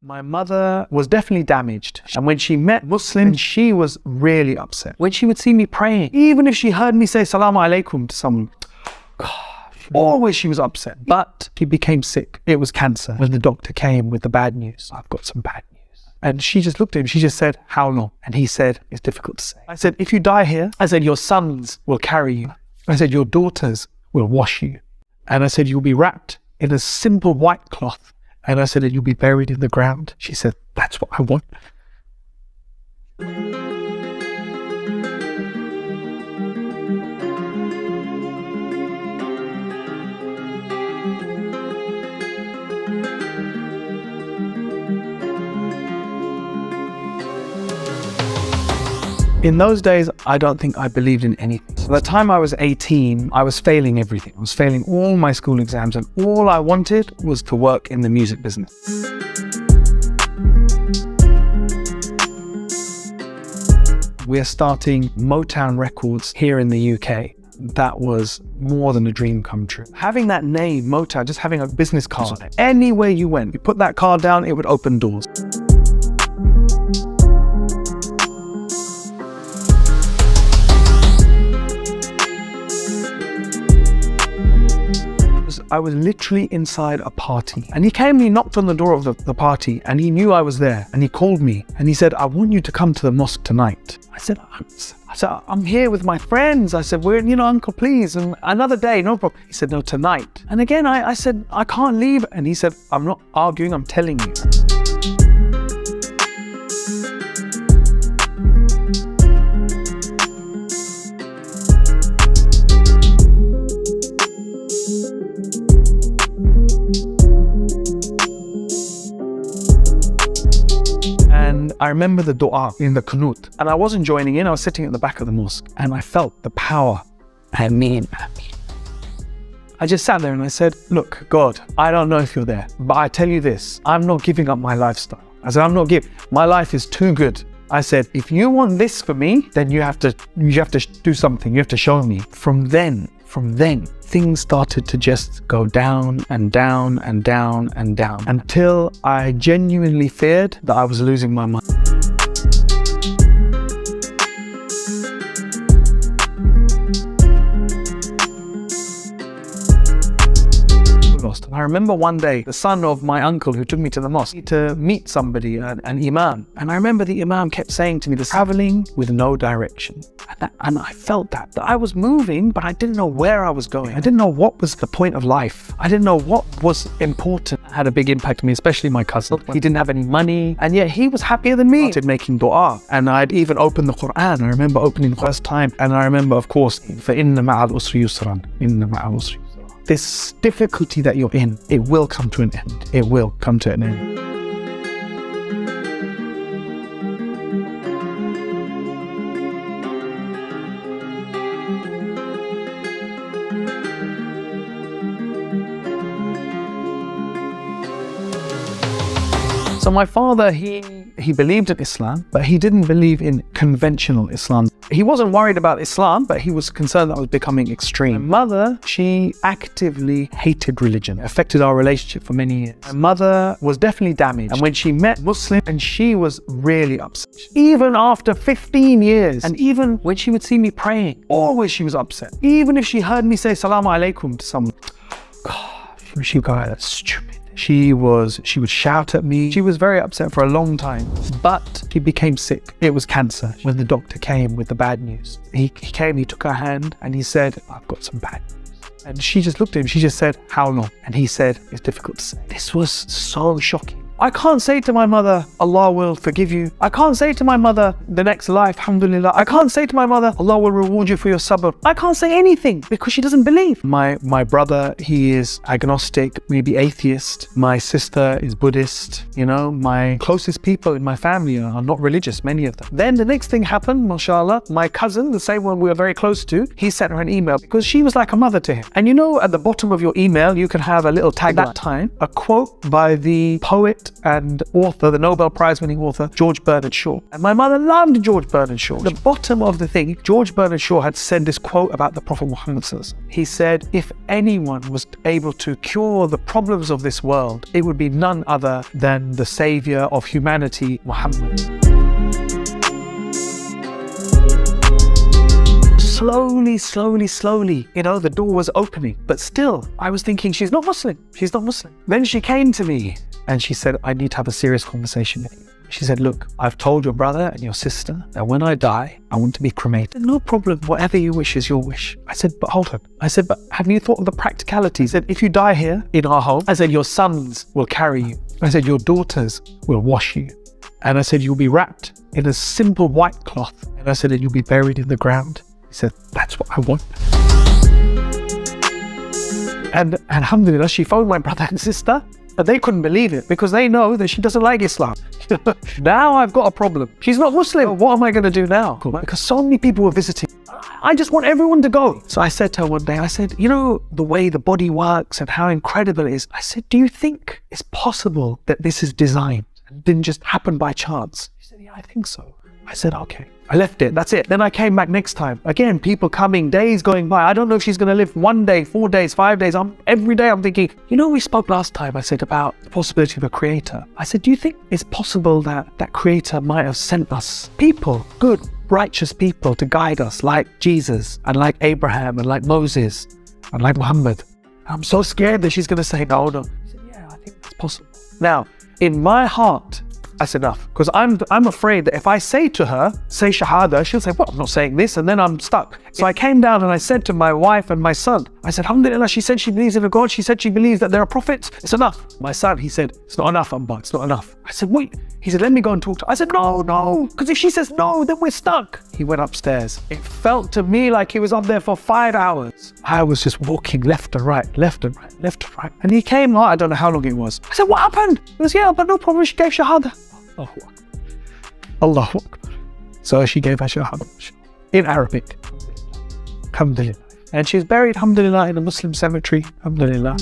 My mother was definitely damaged. And when she met Muslims, she was really upset. When she would see me praying, even if she heard me say Salaam Alaikum to someone, always she was upset. But she became sick. It was cancer. When the doctor came with the bad news, I've got some bad news. And she just looked at him. She just said, how long? And he said, it's difficult to say. I said, if you die here, I said, your sons will carry you. I said, your daughters will wash you. And I said, you'll be wrapped in a simple white cloth. And I said, and you'll be buried in the ground. She said, that's what I want. In those days, I don't think I believed in anything. By the time I was 18, I was failing everything. I was failing all my school exams, and all I wanted was to work in the music business. We're starting Motown Records here in the UK. That was more than a dream come true. Having that name, Motown, just having a business card on it. Anywhere you went, you put that card down, it would open doors. I was literally inside a party, and he came and he knocked on the door of the party, and he knew I was there, and he called me and he said, I want you to come to the mosque tonight. I said, I'm here with my friends. I said, uncle, please. And another day, no problem. He said, no, tonight. And again, I said, I can't leave. And he said, I'm not arguing, I'm telling you. I remember the dua in the qunut, and I wasn't joining in, I was sitting at the back of the mosque, and I felt the power. Ameen, ameen. I just sat there and I said, look, God, I don't know if you're there, but I tell you this, I'm not giving up my lifestyle. I said, my life is too good. I said, if you want this for me, then you have to do something, you have to show me. From then, things started to just go down and down and down and down until I genuinely feared that I was losing my mind. I remember one day, the son of my uncle who took me to the mosque to meet somebody, an imam. And I remember the imam kept saying to me, "They're traveling with no direction." And I felt that I was moving, but I didn't know where I was going. I didn't know what was the point of life. I didn't know what was important. It had a big impact on me, especially my cousin. He didn't have any money, and yet he was happier than me. I started making dua, and I'd even opened the Quran. I remember opening the first time, and I remember, of course, فَإِنَّ مَعَ الْأُسْرِ يُسْرًا. إِنَّ مَعَ الْأُسْرِ. This difficulty that you're in, it will come to an end. It will come to an end. So my father, he believed in Islam, but he didn't believe in conventional Islam. He wasn't worried about Islam, but he was concerned that I was becoming extreme. My mother, she actively hated religion. It affected our relationship for many years. My mother was definitely damaged. And when she met Muslims, and she was really upset. Even after 15 years, and even when she would see me praying, always she was upset. Even if she heard me say Salaam Alaikum to someone, God, she would go, that's stupid. She would shout at me. She was very upset for a long time, but she became sick. It was cancer. When the doctor came with the bad news, he came, he took her hand and he said, I've got some bad news. And she just looked at him, she just said, how long? And he said, it's difficult to say. This was so shocking. I can't say to my mother, Allah will forgive you. I can't say to my mother, the next life, Alhamdulillah. I can't say to my mother, Allah will reward you for your sabr. I can't say anything because she doesn't believe. My brother, he is agnostic, maybe atheist. My sister is Buddhist. You know, my closest people in my family are not religious, many of them. Then the next thing happened, mashallah, my cousin, the same one we were very close to, he sent her an email because she was like a mother to him. And you know, at the bottom of your email, you can have a little tag. At that time, a quote by the poet poet and author, the Nobel Prize winning author, George Bernard Shaw. And my mother loved George Bernard Shaw. At the bottom of the thing, George Bernard Shaw had said this quote about the Prophet Muhammad. He said, if anyone was able to cure the problems of this world, it would be none other than the savior of humanity, Muhammad. Slowly, the door was opening. But still, I was thinking, she's not Muslim. Then she came to me and she said, I need to have a serious conversation with you. She said, look, I've told your brother and your sister that when I die, I want to be cremated. No problem, whatever you wish is your wish. I said, but hold on. I said, but have you thought of the practicalities? I said, if you die here in our home, I said, your sons will carry you. I said, your daughters will wash you. And I said, you'll be wrapped in a simple white cloth. And I said, and you'll be buried in the ground. He said, that's what I want. And Alhamdulillah, she phoned my brother and sister, and they couldn't believe it because they know that she doesn't like Islam. Now I've got a problem. She's not Muslim. What am I going to do now? Because so many people were visiting. I just want everyone to go. So I said to her one day, I said, the way the body works and how incredible it is. I said, do you think it's possible that this is designed and didn't just happen by chance? She said, yeah, I think so. I said, okay. I left it, that's it. Then I came back next time. Again, people coming, days going by. I don't know if she's going to live 1 day, 4 days, 5 days. Every day I'm thinking, we spoke last time, I said, about the possibility of a creator. I said, do you think it's possible that that creator might have sent us people, good, righteous people to guide us, like Jesus and like Abraham and like Moses and like Muhammad? I'm so scared that she's going to say no. She said, yeah, I think that's possible. Now, in my heart, that's enough, because I'm afraid that if I say to her, say Shahada, she'll say, well, I'm not saying this, and then I'm stuck. So I came down and I said to my wife and my son, I said, Alhamdulillah, she said she believes in a God, she said she believes that there are prophets, it's enough. My son, he said, it's not enough, Amba, it's not enough. I said, wait. He said, let me go and talk to her. I said, no, because if she says no, then we're stuck. He went upstairs. It felt to me like he was up there for 5 hours. I was just walking left and right. And he came, I don't know how long it was. I said, what happened? He goes, yeah, but no problem, she gave Shahada. Allahu Akbar. So she gave her Shahada in Arabic. Alhamdulillah. And she's buried, Alhamdulillah, in a Muslim cemetery. Alhamdulillah.